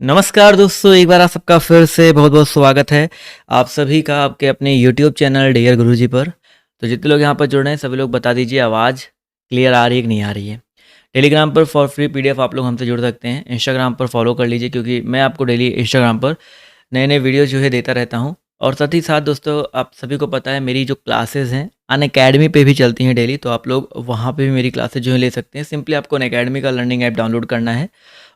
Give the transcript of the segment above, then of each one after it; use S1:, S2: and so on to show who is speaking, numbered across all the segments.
S1: नमस्कार दोस्तों, एक बार आप सबका फिर से बहुत बहुत स्वागत है आप सभी का आपके अपने यूट्यूब चैनल डियर गुरुजी पर। तो जितने लोग यहाँ पर जुड़ रहे हैं सभी लोग बता दीजिए आवाज़ क्लियर आ रही है कि नहीं आ रही है। टेलीग्राम पर फॉर फ्री पीडीएफ आप लोग हमसे जुड़ सकते हैं। इंस्टाग्राम पर फॉलो कर लीजिए क्योंकि मैं आपको डेली इंस्टाग्राम पर नए नए वीडियो जो है देता रहता हूँ। और साथ ही साथ दोस्तों आप सभी को पता है मेरी जो क्लासेस हैं अनअकैडमी पे भी चलती हैं डेली, तो आप लोग वहाँ पे भी मेरी क्लासेस जो है ले सकते हैं। सिंपली आपको अनअकैडमी का लर्निंग ऐप डाउनलोड करना है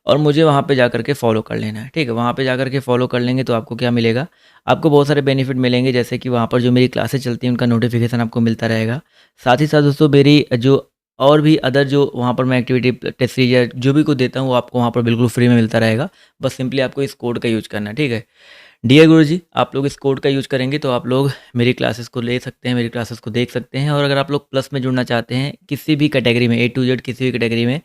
S1: और मुझे वहाँ पे जाकर के फॉलो कर लेना है, ठीक है। वहाँ पे जाकर के फॉलो कर लेंगे तो आपको क्या मिलेगा, आपको बहुत सारे बेनिफिट मिलेंगे, जैसे कि वहाँ पर जो मेरी क्लासेस चलती हैं उनका नोटिफिकेशन आपको मिलता रहेगा। साथ ही साथ दोस्तों मेरी जो और भी अदर जो वहाँ पर मैं एक्टिविटी टेस्ट सीरीज या जो भी कुछ देता हूँ वो आपको वहाँ पर बिल्कुल फ्री में मिलता रहेगा। बस सिंपली आपको इस कोड का यूज़ करना है, ठीक है। डियर गुरुजी, आप लोग इस कोड का यूज़ करेंगे तो आप लोग मेरी क्लासेस को ले सकते हैं, मेरी क्लासेस को देख सकते हैं। और अगर आप लोग प्लस में जुड़ना चाहते हैं किसी भी कैटेगरी में, ए टू जेड किसी भी कैटेगरी में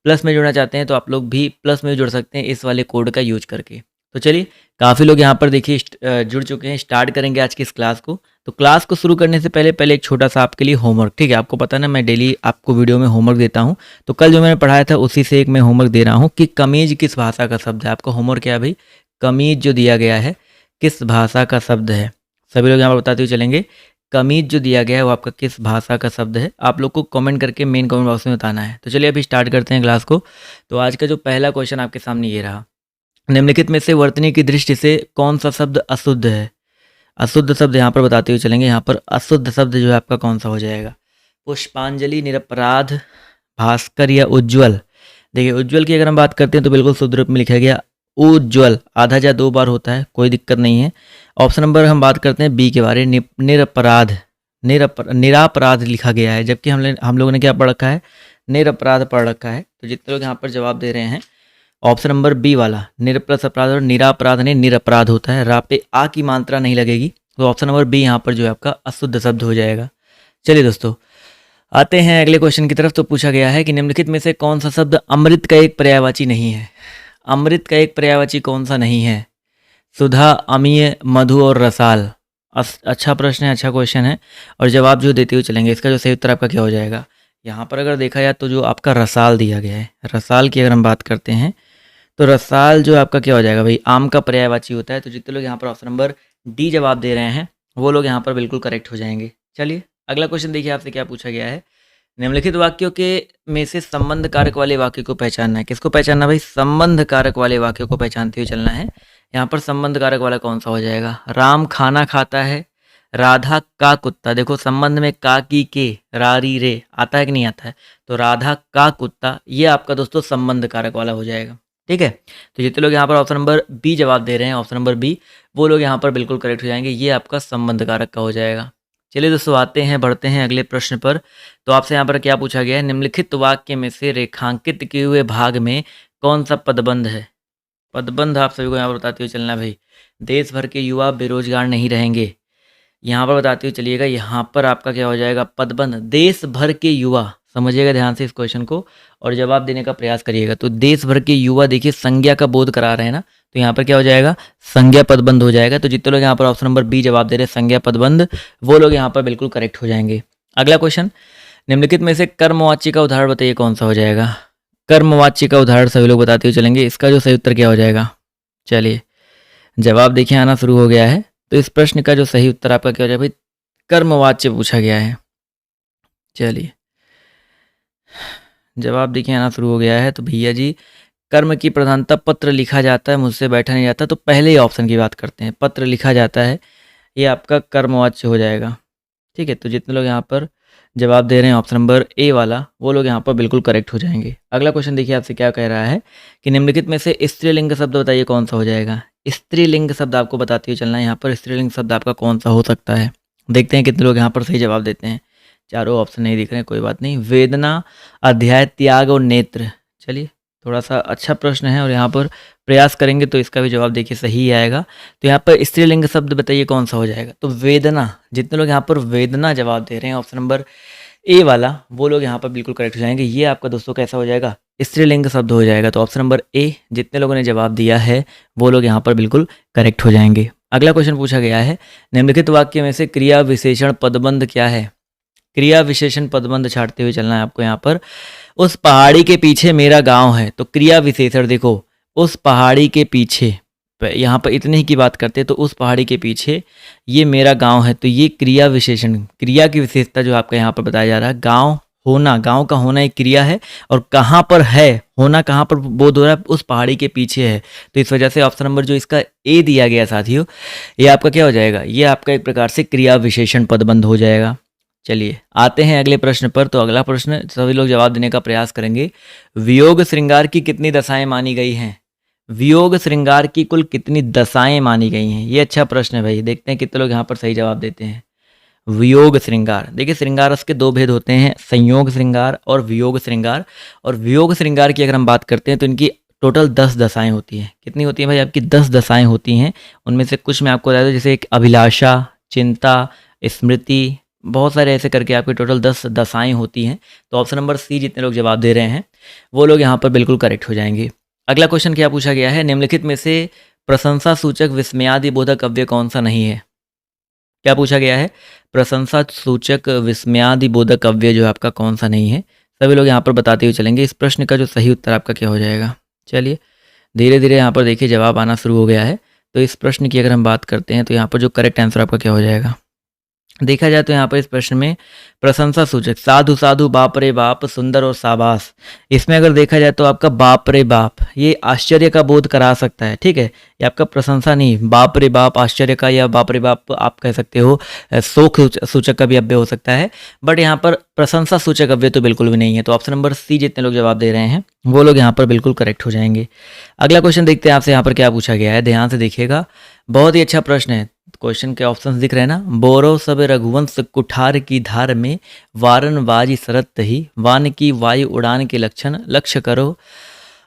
S1: प्लस में जुड़ना चाहते हैं तो आप लोग भी प्लस में जुड़ सकते हैं इस वाले कोड का यूज करके। तो चलिए, काफ़ी लोग यहाँ पर देखिए जुड़ चुके हैं। स्टार्ट करेंगे आज की इस क्लास को। तो क्लास को शुरू करने से पहले एक छोटा सा आपके लिए होमवर्क, ठीक है। आपको पता है ना मैं डेली आपको वीडियो में होमवर्क देता हूँ, तो कल जो मैंने पढ़ाया था उसी से एक मैं होमवर्क दे रहा हूँ कि कमीज किस भाषा का शब्द है। आपका होमवर्क क्या है भाई, कमीज जो दिया गया है किस भाषा का शब्द है। सभी लोग यहाँ पर बताते हुए चलेंगे कमीज जो दिया गया है वो आपका किस भाषा का शब्द है। आप लोग को कमेंट करके मेन कमेंट बॉक्स में बताना है। तो चलिए अभी स्टार्ट करते हैं क्लास को। तो आज का जो पहला क्वेश्चन आपके सामने ये रहा, निम्नलिखित में से वर्तनी की दृष्टि से कौन सा शब्द अशुद्ध है। अशुद्ध शब्द यहाँ पर बताते हुए चलेंगे। यहाँ पर अशुद्ध शब्द जो है आपका कौन सा हो जाएगा, पुष्पांजलि, निरपराध, भास्कर या उज्ज्वल। देखिए उज्ज्वल की अगर हम बात करते हैं तो बिल्कुल शुद्ध रूप में लिखा गया उज्ज्वल, आधा या दो बार होता है, कोई दिक्कत नहीं है। ऑप्शन नंबर हम बात करते हैं बी के बारे, निरपराध, निरापराध लिखा गया है, जबकि हम लोगों ने क्या पढ़ रखा है, निरपराध पढ़ रखा है। तो जितने लोग यहाँ पर जवाब दे रहे हैं ऑप्शन नंबर बी वाला निरप्लस अपराध और निरापराध नहीं निरपराध होता है, रा पे आ की मात्रा नहीं लगेगी, तो ऑप्शन नंबर बी यहाँ पर जो है आपका अशुद्ध शब्द हो जाएगा। चलिए दोस्तों आते हैं अगले क्वेश्चन की तरफ। तो पूछा गया है कि निम्नलिखित में से कौन सा शब्द अमृत का एक पर्यायवाची नहीं है। अमृत का एक पर्यायवाची कौन सा नहीं है, सुधा, अमीय, मधु और रसाल। अच्छा प्रश्न है, अच्छा क्वेश्चन है और जवाब जो देते हुए चलेंगे। इसका जो सही उत्तर आपका क्या हो जाएगा, यहाँ पर अगर देखा जाए तो जो आपका रसाल दिया गया है, रसाल की अगर हम बात करते हैं तो रसाल जो आपका क्या हो जाएगा भाई, आम का पर्यायवाची होता है। तो जितने लोग यहाँ पर ऑप्शन नंबर डी जवाब दे रहे हैं वो लोग यहाँ पर बिल्कुल करेक्ट हो जाएंगे। चलिए अगला क्वेश्चन देखिए आपसे क्या पूछा गया है, निम्नलिखित वाक्यों के में से संबंध कारक वाले वाक्य को पहचानना है। किसको पहचानना भाई, संबंध कारक वाले वाक्यों को पहचानते हुए चलना है। यहाँ पर संबंध कारक वाला कौन सा हो जाएगा, राम खाना खाता है, राधा का कुत्ता। देखो संबंध में का की के रारी रे आता है कि नहीं आता है, तो राधा का कुत्ता ये आपका दोस्तों संबंध कारक वाला हो जाएगा, ठीक है। तो जितने लोग यहाँ पर ऑप्शन नंबर बी जवाब दे रहे हैं, ऑप्शन नंबर बी, वो लोग यहाँ पर बिल्कुल करेक्ट हो जाएंगे, ये आपका संबंध कारक का हो जाएगा। चलिए दोस्तों आते हैं बढ़ते हैं अगले प्रश्न पर। तो आपसे यहाँ पर क्या पूछा गया है, निम्नलिखित वाक्य में से रेखांकित किए हुए भाग में कौन सा पदबंध है। पदबंध आप सभी को यहाँ पर बताते हुए चलना भाई, देश भर के युवा बेरोजगार नहीं रहेंगे। यहाँ पर बताते हुए चलिएगा, यहाँ पर आपका क्या हो जाएगा, पदबंध देश भर के युवा। समझिएगा ध्यान से इस क्वेश्चन को और जवाब देने का प्रयास करिएगा। तो देश भर के युवा देखिए संज्ञा का बोध करा रहे हैं ना, तो यहाँ पर क्या हो जाएगा, संज्ञा पदबंध हो जाएगा। तो जितने लोग यहाँ पर ऑप्शन नंबर बी जवाब दे रहे हैं संज्ञा पदबंध, वो लोग यहाँ पर बिल्कुल करेक्ट हो जाएंगे। अगला क्वेश्चन, निम्नलिखित में से कर्मवाच्य का उदाहरण बताइए कौन सा हो जाएगा। कर्मवाच्य का उदाहरण सभी लोग बताते हुए चलेंगे, इसका जो सही उत्तर क्या हो जाएगा। चलिए जवाब देखिए आना शुरू हो गया है। तो इस प्रश्न का जो सही उत्तर आपका क्या हो जाएगा भाई, कर्मवाच्य पूछा गया है। चलिए जवाब देखिए आना शुरू हो गया है। तो भैया जी कर्म की प्रधानता पत्र लिखा जाता है, मुझसे बैठा नहीं जाता, तो पहले ही ऑप्शन की बात करते हैं, पत्र लिखा जाता है, ये आपका कर्मवाच्य हो जाएगा, ठीक है। तो जितने लोग यहाँ पर जवाब दे रहे हैं ऑप्शन नंबर ए वाला, वो लोग यहाँ पर बिल्कुल करेक्ट हो जाएंगे। अगला क्वेश्चन देखिए आपसे क्या कह रहा है कि निम्नलिखित में से स्त्रीलिंग शब्द बताइए कौन सा हो जाएगा। स्त्रीलिंग शब्द आपको बताते हुए चलना है, यहाँ पर स्त्रीलिंग शब्द आपका कौन सा हो सकता है। देखते हैं कितने लोग यहाँ पर सही जवाब देते हैं। चारों ऑप्शन नहीं दिख रहे हैं, कोई बात नहीं। वेदना, अध्याय, त्याग और नेत्र। चलिए थोड़ा सा अच्छा प्रश्न है और यहाँ पर प्रयास करेंगे तो इसका भी जवाब देखिए सही ही आएगा। तो यहाँ पर स्त्रीलिंग शब्द बताइए कौन सा हो जाएगा। तो वेदना, जितने लोग यहाँ पर वेदना जवाब दे रहे हैं ऑप्शन नंबर ए वाला, वो लोग यहाँ पर बिल्कुल करेक्ट हो जाएंगे। ये आपका दोस्तों कैसा हो जाएगा, स्त्रीलिंग शब्द हो जाएगा। तो ऑप्शन नंबर ए जितने लोगों ने जवाब दिया है वो लोग यहाँ पर बिल्कुल करेक्ट हो जाएंगे। अगला क्वेश्चन पूछा गया है, निम्नलिखित वाक्य में से क्रिया विशेषण पदबंध क्या है। क्रिया विशेषण पदबंध छाटते हुए चलना है आपको। यहाँ पर उस पहाड़ी के पीछे मेरा गांव है, तो क्रिया विशेषण देखो उस पहाड़ी के पीछे, यहाँ पर इतने ही की बात करते हैं, तो उस पहाड़ी के पीछे ये मेरा गांव है। तो ये क्रिया विशेषण, क्रिया की विशेषता जो आपका यहाँ पर बताया जा रहा है, गांव होना, गांव का होना एक क्रिया है, और कहाँ पर है, होना कहाँ पर बोध हो रहा है, उस पहाड़ी के पीछे है। तो इस वजह से ऑप्शन नंबर जो इसका ए दिया गया साथियों, ये आपका क्या हो जाएगा, ये आपका एक प्रकार से क्रिया विशेषण पदबंध हो जाएगा। चलिए आते हैं अगले प्रश्न पर। तो अगला प्रश्न सभी लोग जवाब देने का प्रयास करेंगे। वियोग श्रृंगार की कितनी दशाएं मानी गई हैं? वियोग श्रृंगार की कुल कितनी दशाएं मानी गई हैं? ये अच्छा प्रश्न है भाई, देखते हैं कितने लोग यहाँ पर सही जवाब देते हैं। वियोग श्रृंगार, देखिए श्रृंगार उसके दो भेद होते हैं, संयोग श्रृंगार और वियोग श्रृंगार। और वियोग श्रृंगार की अगर हम बात करते हैं तो इनकी टोटल 10 दशाएं होती हैं। कितनी होती हैं भाई? आपकी 10 दशाएं होती हैं। उनमें से कुछ मैं आपको बता दूं, जैसे एक अभिलाषा, चिंता, स्मृति, बहुत सारे ऐसे करके आपके टोटल 10 दशाएं होती हैं। तो ऑप्शन नंबर सी जितने लोग जवाब दे रहे हैं वो लोग यहाँ पर बिल्कुल करेक्ट हो जाएंगे। अगला क्वेश्चन क्या पूछा गया है, निम्नलिखित में से प्रशंसा सूचक विस्मयादि बोधक काव्य कौन सा नहीं है? क्या पूछा गया है? प्रशंसा सूचक विस्मयादि बोधक काव्य जो आपका कौन सा नहीं है? सभी लोग यहाँ पर बताते हुए चलेंगे। इस प्रश्न का जो सही उत्तर आपका क्या हो जाएगा? चलिए धीरे धीरे यहाँ पर देखिए जवाब आना शुरू हो गया है। तो इस प्रश्न की अगर हम बात करते हैं तो यहाँ पर जो करेक्ट आंसर आपका क्या हो जाएगा, देखा जाए तो यहाँ पर इस प्रश्न में प्रशंसा सूचक साधु साधु, बाप रे बाप, सुंदर और शाबाश, इसमें अगर देखा जाए तो आपका बाप रे बाप ये आश्चर्य का बोध करा सकता है। ठीक है, ये आपका प्रशंसा नहीं, बाप रे बाप आश्चर्य का, या बाप रे बाप आप कह सकते हो शोक सूचक का भी अव्यय हो सकता है। बट यहाँ पर प्रशंसा सूचक अव्यय तो बिल्कुल भी नहीं है। तो ऑप्शन नंबर सी जितने लोग जवाब दे रहे हैं वो लोग यहाँ पर बिल्कुल करेक्ट हो जाएंगे। अगला क्वेश्चन देखते हैं आपसे यहाँ पर क्या पूछा गया है, ध्यान से देखिएगा, बहुत ही अच्छा प्रश्न है। क्वेश्चन के ऑप्शंस दिख रहे हैं ना। बोरो सब रघुवंश कुठार की धार में, वारन वाजी सरत ही, वान की वायु उड़ान के लक्षण, लक्ष्य करो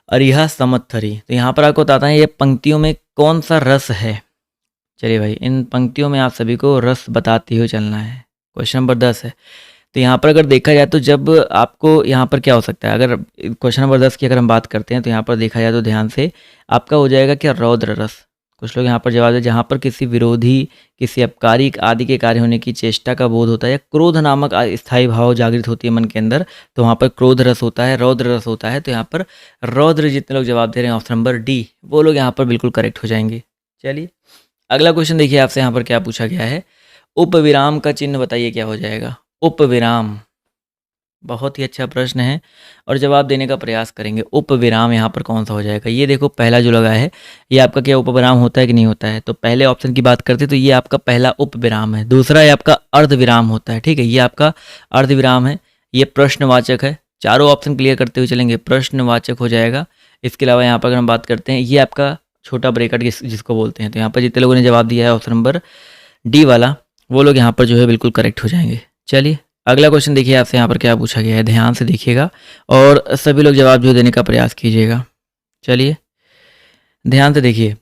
S1: अरिहा समत्थरी। तो यहाँ पर आपको बताता है ये पंक्तियों में कौन सा रस है। चलिए भाई इन पंक्तियों में आप सभी को रस बताते हुए चलना है। क्वेश्चन नंबर 10 है। तो यहाँ पर अगर देखा जाए तो जब आपको यहाँ पर क्या हो सकता है, अगर क्वेश्चन नंबर 10 की अगर हम बात करते हैं तो यहाँ पर देखा जाए तो ध्यान से आपका हो जाएगा क्या, रौद्र रस। कुछ लोग यहाँ पर जवाब दें, जहाँ पर किसी विरोधी, किसी अपकारी आदि के कार्य होने की चेष्टा का बोध होता है, या क्रोध नामक स्थायी भाव जागृत होती है मन के अंदर, तो वहाँ पर क्रोध रस होता है, रौद्र रस होता है। तो यहाँ पर रौद्र जितने लोग जवाब दे रहे हैं ऑप्शन नंबर डी, वो लोग यहाँ पर बिल्कुल करेक्ट हो जाएंगे। चलिए अगला क्वेश्चन देखिए आपसे यहाँ पर क्या पूछा गया है, उपविराम का चिन्ह बताइए क्या हो जाएगा। उपविराम बहुत ही अच्छा प्रश्न है और जवाब देने का प्रयास करेंगे। उपविराम यहाँ पर कौन सा हो जाएगा? ये देखो पहला जो लगा है ये आपका क्या उपविराम होता है कि नहीं होता है? तो पहले ऑप्शन की बात करते तो ये आपका पहला उपविराम है। दूसरा ये आपका अर्धविराम होता है। ठीक है, ये आपका अर्धविराम है। ये प्रश्नवाचक है। चारों ऑप्शन क्लियर करते हुए चलेंगे, प्रश्नवाचक हो जाएगा। इसके अलावा यहाँ पर अगर हम बात करते हैं, ये आपका छोटा ब्रेकेट जिसको बोलते हैं। तो यहाँ पर जितने लोगों ने जवाब दिया है ऑप्शन नंबर डी वाला, वो लोग यहाँ पर जो है बिल्कुल करेक्ट हो जाएंगे। चलिए अगला क्वेश्चन देखिए आपसे यहाँ पर क्या पूछा गया है, ध्यान से देखिएगा और सभी लोग जवाब जो देने का प्रयास कीजिएगा। चलिए ध्यान से देखिए,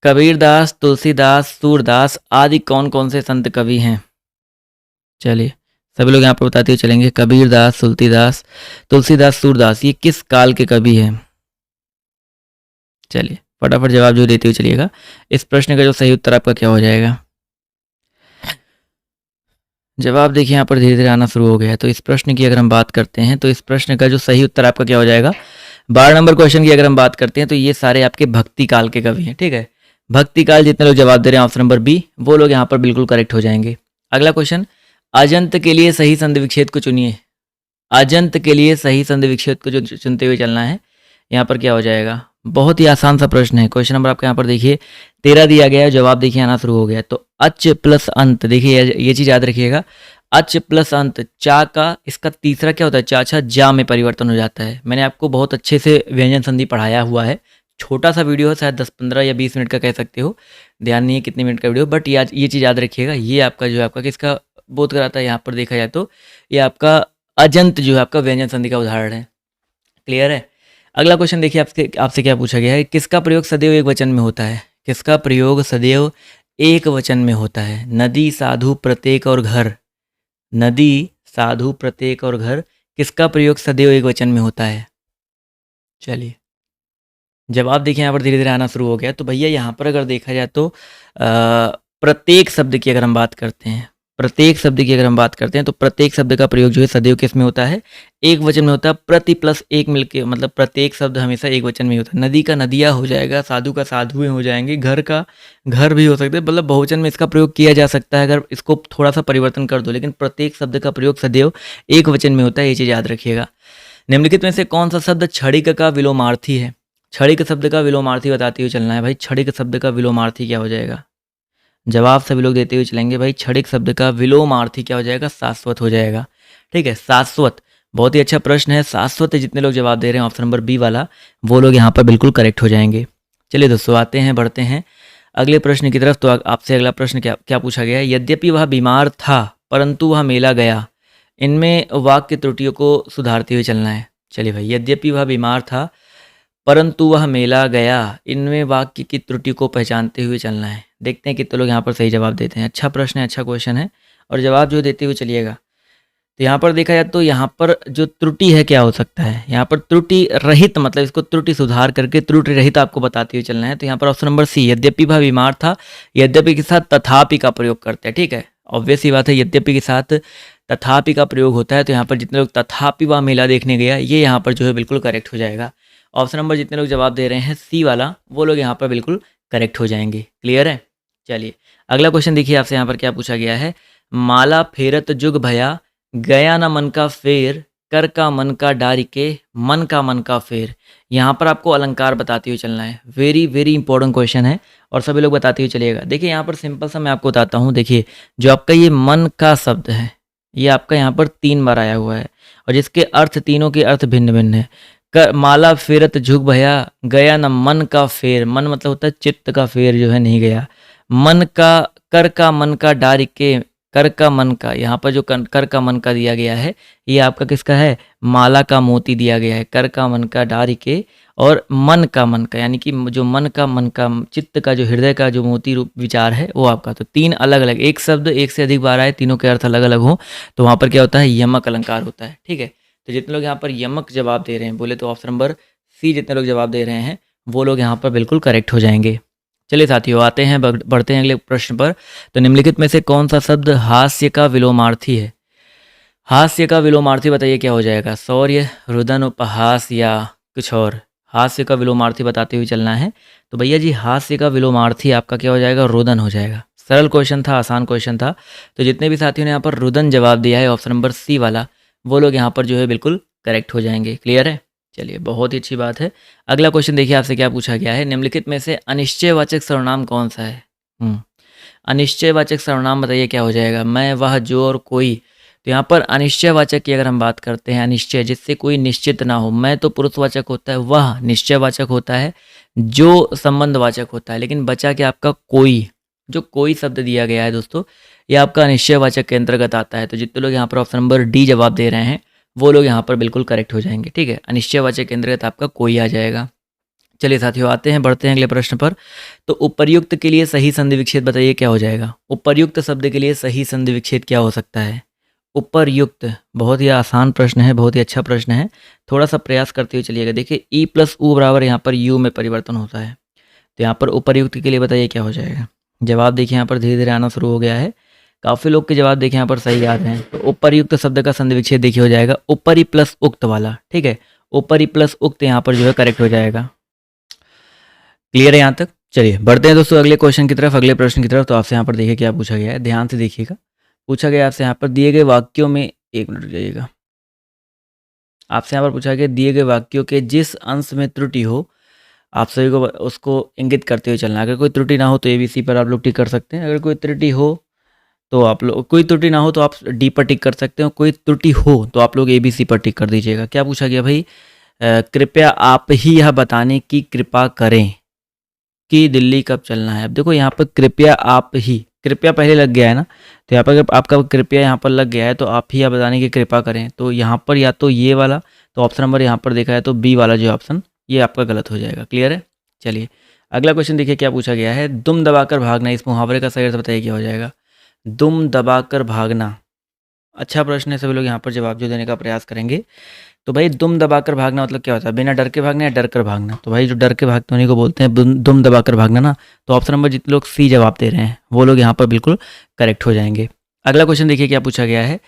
S1: कबीरदास, तुलसीदास, सूरदास आदि कौन कौन से संत कवि हैं? चलिए सभी लोग यहाँ पर बताते हुए चलेंगे, कबीरदास, तुलसीदास, सूरदास ये किस काल के कवि हैं? चलिए फटाफट जवाब जो देते हुए चलिएगा। इस प्रश्न का जो सही उत्तर आपका क्या हो जाएगा? जवाब देखिए यहाँ पर धीरे धीरे आना शुरू हो गया है। तो इस प्रश्न की अगर हम बात करते हैं तो इस प्रश्न का जो सही उत्तर आपका क्या हो जाएगा, 12 नंबर क्वेश्चन की अगर हम बात करते हैं तो ये सारे आपके भक्ति काल के कवि हैं। ठीक है, भक्ति काल जितने लोग जवाब दे रहे हैं ऑप्शन नंबर बी, वो लोग यहाँ पर बिल्कुल करेक्ट हो जाएंगे। अगला क्वेश्चन, अजंत के लिए सही संधि विच्छेद को चुनिए। अजंत के लिए सही संधि विच्छेद को जो चुनते हुए चलना है, यहाँ पर क्या हो जाएगा? बहुत ही आसान सा प्रश्न है। क्वेश्चन नंबर आपका यहाँ पर देखिए 13 दिया गया है, जवाब देखिए आना शुरू हो गया है। तो अच प्लस अंत, देखिए ये चीज याद रखिएगा, अच प्लस अंत, चा का इसका तीसरा क्या होता है? चाचा जा में परिवर्तन हो जाता है। मैंने आपको बहुत अच्छे से व्यंजन संधि पढ़ाया हुआ है। छोटा सा वीडियो है, शायद 10-15 या 20 मिनट का कह सकते हो, ध्यान नहीं है कितने मिनट का वीडियो, बट ये चीज़ याद रखिएगा। ये आपका जो है आपका किसका बोध कराता है? यहाँ पर देखा जाए तो ये आपका अजंत जो है आपका व्यंजन संधि का उदाहरण है। क्लियर है? अगला क्वेश्चन देखिए आपसे क्या पूछा गया है, किसका प्रयोग सदैव एक वचन में होता है? किसका प्रयोग सदैव एक वचन में होता है? नदी, साधु, प्रत्येक और घर। नदी, साधु, प्रत्येक और घर, किसका प्रयोग सदैव एक वचन में होता है? चलिए जवाब देखिए यहाँ पर धीरे धीरे आना शुरू हो गया। तो भैया यहाँ पर अगर देखा जाए तो प्रत्येक शब्द की अगर हम बात करते हैं, प्रत्येक शब्द की अगर हम बात करते हैं तो प्रत्येक शब्द का प्रयोग जो है सदैव किस में होता है, एक वचन में होता है। प्रति प्लस एक मिलके मतलब प्रत्येक शब्द हमेशा एक वचन में होता है। नदी का नदिया हो जाएगा, साधु का साधुएं हो जाएंगे, घर का घर भी हो सकते हैं, मतलब बहुवचन में इसका प्रयोग किया जा सकता है अगर इसको थोड़ा सा परिवर्तन कर दो, लेकिन प्रत्येक शब्द का प्रयोग सदैव एक वचन में होता है, ये चीज़ याद रखिएगा। निम्नलिखित में से कौन सा शब्द क्षणिक का विलोमार्थी है? क्षणिक शब्द का विलोमार्थी बताते हुए चलना है भाई। क्षणिक शब्द का विलोमार्थी क्या हो जाएगा? जवाब सभी लोग देते हुए चलेंगे भाई। क्षणिक शब्द का विलोमार्थी क्या हो जाएगा? शाश्वत हो जाएगा। ठीक है, शाश्वत। बहुत ही अच्छा प्रश्न है। शाश्वत जितने लोग जवाब दे रहे हैं ऑप्शन नंबर बी वाला, वो लोग यहाँ पर बिल्कुल करेक्ट हो जाएंगे। चलिए दोस्तों, आते हैं, बढ़ते हैं अगले प्रश्न की तरफ। तो आपसे अगला प्रश्न क्या पूछा गया है? यद्यपि वह बीमार था परंतु वह मेला गया, इनमें वाक्य त्रुटियों को सुधारते हुए चलना है। चलिए भाई, यद्यपि वह बीमार था परंतु वह मेला गया, इनमें वाक्य की त्रुटि को पहचानते हुए चलना है। देखते हैं कितने लोग यहाँ पर सही जवाब देते हैं। अच्छा प्रश्न है, अच्छा क्वेश्चन है, और जवाब जो देते हुए चलिएगा। तो यहाँ पर देखा जाए तो यहाँ पर जो त्रुटि है क्या हो सकता है? यहाँ पर त्रुटि रहित, मतलब इसको त्रुटि सुधार करके त्रुटि रहित आपको बताते हुए चलना है। तो यहाँ पर ऑप्शन नंबर सी, यद्यपि वह बीमार था, यद्यपि के साथ तथापि का प्रयोग करते हैं। ठीक है, ऑब्वियस ही बात है, यद्यपि के साथ तथापि का प्रयोग होता है। तो यहाँ पर जितने लोग तथापि वह मेला देखने गया, ये यहाँ पर जो है बिल्कुल करेक्ट हो जाएगा। ऑप्शन नंबर जितने लोग जवाब दे रहे हैं सी वाला, वो लोग यहाँ पर बिल्कुल करेक्ट हो जाएंगे। क्लियर है? चलिए अगला क्वेश्चन देखिए, आपसे यहाँ पर क्या पूछा गया है। माला फेरत जुग भया, गया न मन का फेर, कर का मन का डारी के, मन का फेर। यहाँ पर आपको अलंकार बताते हुए चलना है। वेरी वेरी इंपॉर्टेंट क्वेश्चन है, और सभी लोग बताते हुए चलिएगा। देखिए यहाँ पर सिंपल सा मैं आपको बताता हूँ। देखिए, जो आपका ये मन का शब्द है, ये आपका यहाँ पर 3 बार आया हुआ है, और जिसके अर्थ, तीनों के अर्थ भिन्न भिन्न है। माला फेरत झुक भया, गया न मन का फेर, मन मतलब होता है चित्त का फेर जो है नहीं गया। मन का, कर का मन का डारी के, कर का मन का, यहाँ पर जो कर का मन का दिया गया है, ये आपका किसका है? माला का मोती दिया गया है। कर का मन का डारी के, और मन का, यानी कि जो मन का चित्त का, जो हृदय का जो मोती रूप विचार है वो आपका। तो 3 अलग अलग, एक शब्द एक से अधिक बार आए, तीनों के अर्थ अलग अलग हो, तो वहाँ पर क्या होता है? यमक अलंकार होता है। ठीक है, तो जितने लोग यहाँ पर यमक जवाब दे रहे हैं, बोले तो ऑप्शन नंबर सी जितने लोग जवाब दे रहे हैं, वो लोग यहाँ पर बिल्कुल करेक्ट हो जाएंगे। चलिए साथियों, आते हैं, बढ़ते हैं अगले प्रश्न पर। तो निम्नलिखित में से कौन सा शब्द हास्य का विलोमार्थी है? हास्य का विलोमार्थी बताइए क्या हो जाएगा? शौर्य, रुदन, उपहास या कुछ और? हास्य का विलोमार्थी बताते हुए चलना है। तो भैया जी, हास्य का विलोमार्थी आपका क्या हो जाएगा? रुदन हो जाएगा। सरल क्वेश्चन था, आसान क्वेश्चन था। तो जितने भी साथियों ने यहाँ पर रुदन जवाब दिया है, ऑप्शन नंबर सी वाला, वो लोग यहाँ पर जो है बिल्कुल करेक्ट हो जाएंगे। क्लियर है? चलिए, बहुत ही अच्छी बात है। अगला क्वेश्चन देखिए, आपसे क्या पूछा गया है। निम्नलिखित में से अनिश्चयवाचक सर्वनाम कौन सा है? अनिश्चयवाचक सर्वनाम बताइए क्या हो जाएगा? मैं, वह, जो और कोई। तो यहाँ पर अनिश्चयवाचक की अगर हम बात करते हैं, अनिश्चय जिससे कोई निश्चित ना हो। मैं तो पुरुषवाचक होता है, वह निश्चयवाचक होता है, जो संबंधवाचक होता है, लेकिन बचा क्या आपका? कोई। जो कोई शब्द दिया गया है दोस्तों, ये आपका अनिश्चयवाचक के अंतर्गत आता है। तो जितने लोग यहाँ पर ऑप्शन नंबर डी जवाब दे रहे हैं, वो लोग यहाँ पर बिल्कुल करेक्ट हो जाएंगे। ठीक है, अनिश्चयवाचक के अंतर्गत आपका कोई आ जाएगा। चलिए साथियों, आते हैं, बढ़ते हैं अगले प्रश्न पर। तो उपर्युक्त के लिए सही संधि विच्छेद बताइए क्या हो जाएगा? उपर्युक्त शब्द के लिए सही संधि विच्छेद क्या हो सकता है? उपर्युक्त, बहुत ही आसान प्रश्न है, बहुत ही अच्छा प्रश्न है। थोड़ा सा प्रयास करते हुए चलिएगा। देखिए, ई प्लस ऊ बराबर यहाँ पर यू में परिवर्तन होता है। तो यहाँ पर उपर्युक्त के लिए बताइए क्या हो जाएगा? जवाब देखिए यहाँ पर धीरे धीरे आना शुरू हो गया है। काफ़ी लोग के जवाब देखिए यहाँ पर सही आ रहे हैं। तो उपर्युक्त शब्द का संधि विच्छेद देखिए हो जाएगा ऊपरी प्लस उक्त वाला। ठीक है, ऊपरी प्लस उक्त यहाँ पर जो है करेक्ट हो जाएगा। क्लियर है यहाँ तक? चलिए बढ़ते हैं दोस्तों अगले क्वेश्चन की तरफ, अगले प्रश्न की तरफ। तो आपसे यहाँ पर देखिए क्या पूछा गया है, ध्यान से देखिएगा। पूछा गया आपसे यहाँ पर दिए गए वाक्यों में, एक मिनट रुक जाइएगा। आपसे यहाँ पर पूछा गया दिए गए वाक्यों के जिस अंश में त्रुटि हो, आप सभी को उसको इंगित करते हुए चलना है। अगर कोई त्रुटि ना हो तो ABC पर आप लोग टिक कर सकते हैं। अगर कोई त्रुटि हो तो आप लोग, कोई त्रुटि ना हो तो आप D पर टिक कर सकते हो। कोई त्रुटि हो तो आप लोग ABC पर टिक कर दीजिएगा। क्या पूछा गया भाई? कृपया आप ही यह बताने की कृपा करें कि दिल्ली कब चलना है। अब देखो यहाँ पर कृपया आप ही, कृपया पहले लग गया है ना, तो यहाँ पर अगर आपका कृपया यहाँ पर लग गया है तो आप ही यह बताने की कृपा करें, तो यहाँ पर या तो ये वाला, तो ऑप्शन नंबर यहाँ पर देखा है तो B वाला जो ऑप्शन, ये आपका गलत हो जाएगा। क्लियर है? चलिए अगला क्वेश्चन देखिए क्या पूछा गया है। दुम दबाकर भागना, इस मुहावरे का सही अर्थ बताइए क्या हो जाएगा? दुम दबाकर भागना। अच्छा प्रश्न है, सभी लोग यहाँ पर जवाब जो देने का प्रयास करेंगे। तो भाई दुम दबाकर भागना मतलब क्या होता है? बिना डर के भागना या डर कर भागना? तो भाई जो डर के भागते उन्हीं को बोलते हैं दुम दबाकर भागना ना। तो ऑप्शन नंबर जितने लोग C जवाब दे रहे हैं वो लोग यहाँ पर बिल्कुल करेक्ट हो जाएंगे। अगला क्वेश्चन देखिए क्या पूछा गया है,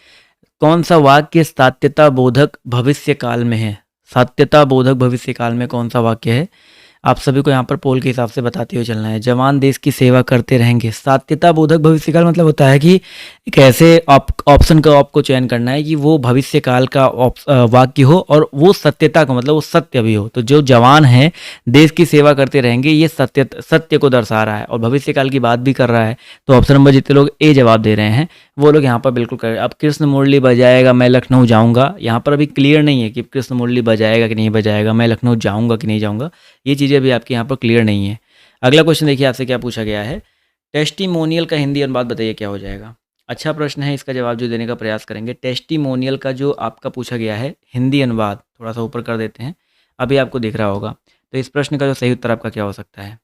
S1: कौन सा वाक्य सात्यता बोधक भविष्य काल में है? सात्यता बोधक भविष्य काल में कौन सा वाक्य है? आप सभी को यहाँ पर पोल के हिसाब से बताते हुए चलना है। जवान देश की सेवा करते रहेंगे। सात्यता बोधक भविष्य काल मतलब होता है कि एक ऐसे ऑप्शन का आपको चयन करना है कि वो भविष्य काल का वाक्य हो और वो सत्यता को मतलब वो सत्य भी हो। तो जो जवान है देश की सेवा करते रहेंगे, ये सत्य को दर्शा रहा है और भविष्य काल की बात भी कर रहा है। तो ऑप्शन नंबर जितने लोग ए जवाब दे रहे हैं वो लोग यहाँ पर बिल्कुल कर। अब कृष्ण मुरली बजाएगा मैं लखनऊ जाऊँगा, यहाँ पर अभी क्लियर नहीं है कि कृष्ण मुरली बजाएगा कि नहीं बजाएगा, मैं लखनऊ जाऊँगा कि नहीं जाऊँगा, ये चीज़ें अभी आपके यहाँ पर क्लियर नहीं है। अगला क्वेश्चन देखिए आपसे क्या पूछा गया है, टेस्टिमोनियल का हिंदी अनुवाद बताइए क्या हो जाएगा। अच्छा प्रश्न है, इसका जवाब जो देने का प्रयास करेंगे। टेस्टिमोनियल का जो आपका पूछा गया है हिंदी अनुवाद, थोड़ा सा ऊपर कर देते हैं, अभी आपको दिख रहा होगा। तो इस प्रश्न का जो सही उत्तर आपका क्या हो सकता है?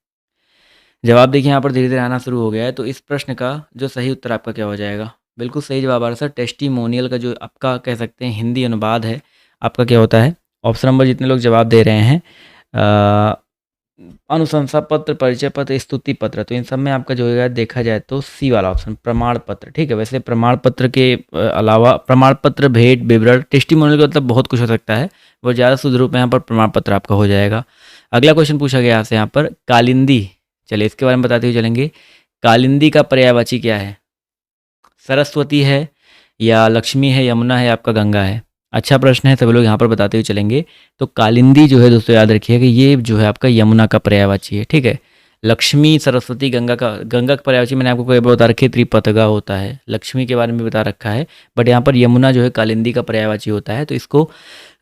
S1: जवाब देखिए यहाँ पर धीरे धीरे आना शुरू हो गया है। तो इस प्रश्न का जो सही उत्तर आपका क्या हो जाएगा? बिल्कुल सही जवाब आ रहा है सर, टेस्टिमोनियल का जो आपका कह सकते हैं हिंदी अनुवाद है आपका क्या होता है? ऑप्शन नंबर जितने लोग जवाब दे रहे हैं अनुशंसा पत्र, परिचय पत्र, स्तुति पत्र, तो इन सब में आपका जो है देखा जाए तो सी वाला ऑप्शन प्रमाण पत्र। ठीक है, वैसे प्रमाण पत्र के अलावा प्रमाण पत्र, भेंट, विवरण, टेस्टिमोनियल का मतलब बहुत कुछ हो सकता है, वो ज़्यादा शुद्ध रूप में यहाँ पर प्रमाण पत्र आपका हो जाएगा। अगला क्वेश्चन पूछा गया आपसे यहाँ पर कालिंदी, चलिए इसके बारे में बताते हुए चलेंगे। कालिंदी का पर्यायवाची क्या है? सरस्वती है या लक्ष्मी है, यमुना है, आपका गंगा है? अच्छा प्रश्न है, सभी लोग यहाँ पर बताते हुए चलेंगे। तो कालिंदी जो है दोस्तों याद रखिए कि ये जो है आपका यमुना का पर्यायवाची है। ठीक है, लक्ष्मी, सरस्वती, गंगा का पर्यायवाची मैंने आपको कोई बता रखी, त्रिपतगा होता है। लक्ष्मी के बारे में बता रखा है, बट यहाँ पर यमुना जो है कालिंदी का पर्यायवाची होता है, तो इसको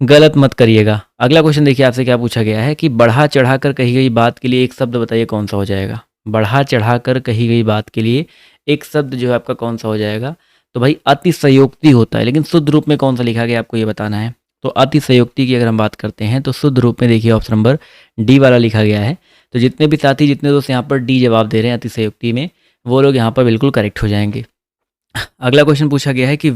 S1: गलत मत करिएगा। अगला क्वेश्चन देखिए आपसे क्या पूछा गया है कि बढ़ा चढ़ा कर कही गई बात के लिए एक शब्द बताइए कौन सा हो जाएगा। बढ़ा चढ़ा कर कही गई बात के लिए एक शब्द जो है आपका कौन सा हो जाएगा? तो भाई अतिशयोक्ति होता है, लेकिन शुद्ध रूप में कौन सा लिखा गया आपको ये बताना है। तो अतिशयोक्ति की अगर हम बात करते हैं तो शुद्ध रूप में देखिए ऑप्शन नंबर डी वाला लिखा गया है। तो जितने भी साथी, जितने दोस्त यहाँ पर डी जवाब दे रहे हैं अतिशयोक्ति में, वो लोग यहाँ पर बिल्कुल करेक्ट हो जाएंगे। अगला क्वेश्चन पूछा गया है कि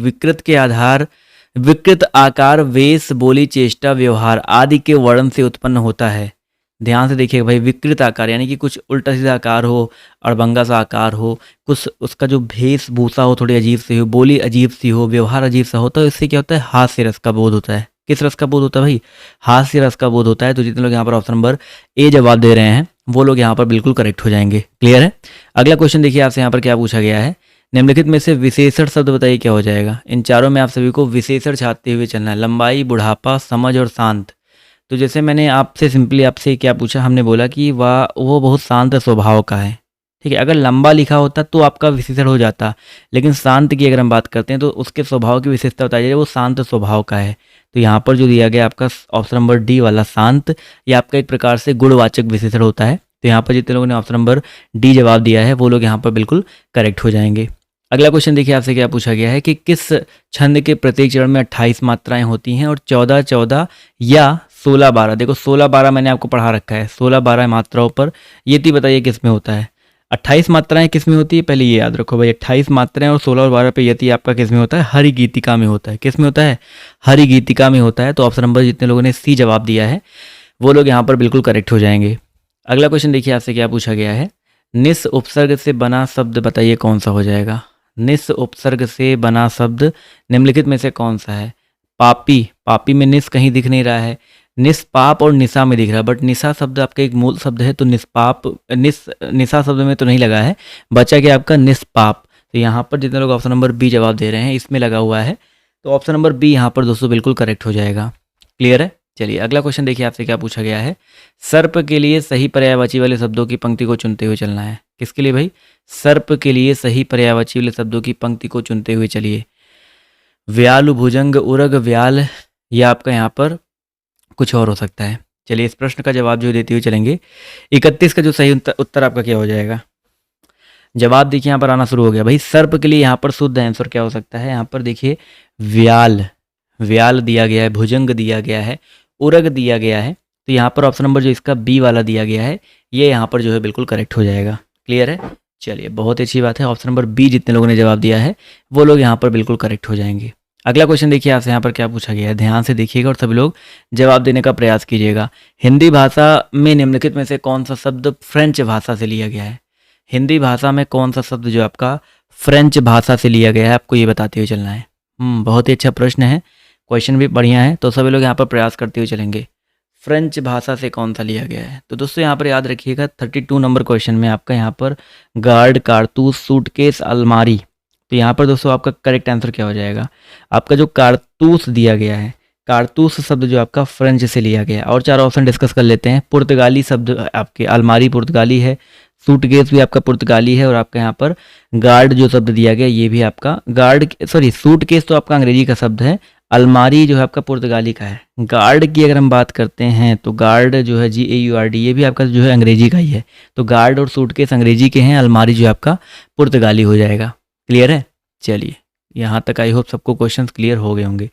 S1: विकृत आकार, वेश, बोली, चेष्टा, व्यवहार आदि के वर्ण से उत्पन्न होता है। ध्यान से देखिएगा भाई, विकृत आकार यानी कि कुछ उल्टा सीधा आकार हो, अड़भंगा सा आकार हो, कुछ उसका जो वेशभूषा हो थोड़ी अजीब सी हो, बोली अजीब सी हो, व्यवहार अजीब सा होता है, इससे क्या होता है? हास्य रस का बोध होता है। किस रस का बोध होता है भाई? हास्य रस का बोध होता है। तो जितने लोग यहाँ पर ऑप्शन नंबर ए जवाब दे रहे हैं वो लोग यहाँ पर बिल्कुल करेक्ट हो जाएंगे। क्लियर है? अगला क्वेश्चन देखिए आपसे यहाँ पर क्या पूछा गया है, निम्नलिखित में से विशेषण शब्द बताइए क्या हो जाएगा। इन चारों में आप सभी को विशेषण छापते हुए चलना है। लंबाई, बुढ़ापा, समझ और शांत। तो जैसे मैंने आपसे सिंपली आपसे क्या पूछा, हमने बोला कि वो बहुत शांत स्वभाव का है। ठीक है, अगर लंबा लिखा होता तो आपका विशेषण हो जाता, लेकिन शांत की अगर हम बात करते हैं तो उसके स्वभाव की विशेषता बताई जाए, वो शांत स्वभाव का है। तो यहाँ पर जो दिया गया आपका ऑप्शन नंबर डी वाला शांत, ये आपका एक प्रकार से गुणवाचक विशेषण होता है। तो यहाँ पर जितने लोगों ने ऑप्शन नंबर डी जवाब दिया है वो लोग यहाँ पर बिल्कुल करेक्ट हो जाएंगे। अगला क्वेश्चन देखिए आपसे क्या पूछा गया है कि किस छंद के प्रत्येक चरण में 28 मात्राएं होती हैं और 14-14 या 16-12, देखो 16-12 मैंने आपको पढ़ा रखा है, 16-12 मात्राओं पर यति बताइए किस में होता है। 28 मात्राएं किस में होती है, पहले ये याद रखो भाई, 28 मात्राएं और 16 और 12 पे यति आपका किस में होता है? हरि गीतिका में होता है। किस में होता है? हरि गीतिका में होता है। तो ऑप्शन नंबर जितने लोगों ने सी जवाब दिया है वो लोग यहाँ पर बिल्कुल करेक्ट हो जाएंगे। अगला क्वेश्चन देखिए आपसे क्या पूछा गया है, निस उपसर्ग से बना शब्द बताइए कौन सा हो जाएगा। निस उपसर्ग से बना शब्द निम्नलिखित में से कौन सा है? पापी, पापी में निस कहीं दिख नहीं रहा है, निष्पाप और निशा में दिख रहा है, बट निशा शब्द आपका एक मूल शब्द है, तो निशा शब्द में तो नहीं लगा है, बचा क्या आपका निष्पाप। तो यहाँ पर जितने लोग ऑप्शन नंबर बी जवाब दे रहे हैं इसमें लगा हुआ है, तो ऑप्शन नंबर बी यहाँ पर दोस्तों बिल्कुल करेक्ट हो जाएगा। क्लियर है? चलिए अगला क्वेश्चन देखिए आपसे क्या पूछा गया है, सर्प के लिए सही पर्यायवाची वाले शब्दों की पंक्ति को चुनते हुए चलना है। किसके लिए भाई? सर्प के लिए सही पर्यायवाची वाले शब्दों की पंक्ति को चुनते हुए चलिए। व्याल, भुजंग, उरग, व्याल, या आपका यहाँ पर कुछ और हो सकता है। चलिए इस प्रश्न का जवाब जो देते हुए चलेंगे। 31 का जो सही उत्तर आपका क्या हो जाएगा? जवाब देखिए यहाँ पर आना शुरू हो गया भाई। सर्प के लिए यहाँ पर शुद्ध आंसर क्या हो सकता है? यहाँ पर देखिए व्याल, व्याल दिया गया है, भुजंग दिया गया है, उरग दिया गया है। तो यहाँ पर ऑप्शन नंबर जो इसका बी वाला दिया गया है ये यहाँ पर जो है बिल्कुल करेक्ट हो जाएगा। क्लियर है? चलिए बहुत अच्छी बात है, ऑप्शन नंबर बी जितने लोगों ने जवाब दिया है वो लोग यहाँ पर बिल्कुल करेक्ट हो जाएंगे। अगला क्वेश्चन देखिए आपसे यहाँ पर क्या पूछा गया है, ध्यान से देखिएगा और सभी लोग जवाब देने का प्रयास कीजिएगा। हिंदी भाषा में निम्नलिखित में से कौन सा शब्द फ्रेंच भाषा से लिया गया है? हिंदी भाषा में कौन सा शब्द जो आपका फ्रेंच भाषा से लिया गया है, आपको ये बताते हुए चलना है। बहुत ही अच्छा प्रश्न है, क्वेश्चन भी बढ़िया है, तो सभी लोग यहाँ पर प्रयास करते हुए चलेंगे। फ्रेंच भाषा से कौन सा लिया गया है? तो दोस्तों यहाँ पर याद रखिएगा 32 नंबर क्वेश्चन में आपका यहाँ पर गार्ड, कारतूस, सूटकेस, अलमारी। तो यहाँ पर दोस्तों आपका करेक्ट आंसर क्या हो जाएगा? आपका जो कारतूस दिया गया है, कारतूस शब्द जो आपका फ्रेंच से लिया गया है। और 4 ऑप्शन डिस्कस कर लेते हैं। पुर्तगाली शब्द आपके, अलमारी पुर्तगाली है, सूटकेस भी आपका पुर्तगाली है, और आपका यहाँ पर गार्ड जो शब्द दिया गया ये भी आपका सूटकेस तो आपका अंग्रेजी का शब्द है, अलमारी जो है आपका पुर्तगाली का है। गार्ड की अगर हम बात करते हैं तो गार्ड जो है GAURD ये भी आपका जो है अंग्रेजी का ही है। तो गार्ड और सूटकेस अंग्रेजी के हैं, अलमारी जो है आपका पुर्तगाली हो जाएगा। क्लियर है? चलिए, यहाँ तक आई होप सबको क्वेश्चंस क्लियर हो गए होंगे।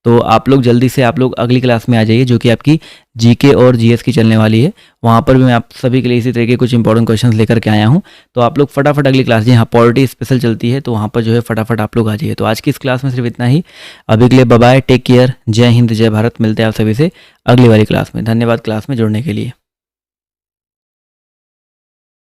S1: तो आप लोग जल्दी से आप लोग अगली क्लास में आ जाइए जो कि आपकी GK और GS की चलने वाली है। वहाँ पर भी मैं आप सभी के लिए इसी तरह के कुछ इंपॉर्टेंट क्वेश्चंस लेकर के आया हूँ। तो आप लोग फटाफट अगली क्लास, जी हाँ, पॉलिटी स्पेशल चलती है, तो वहाँ पर जो है फटाफट आप लोग आ जाइए। तो आज की इस क्लास में सिर्फ इतना ही। अभी के लिए बाय बाय, टेक केयर, जय हिंद, जय भारत। मिलते हैं आप सभी से अगली वाली क्लास में। धन्यवाद क्लास में जुड़ने के लिए।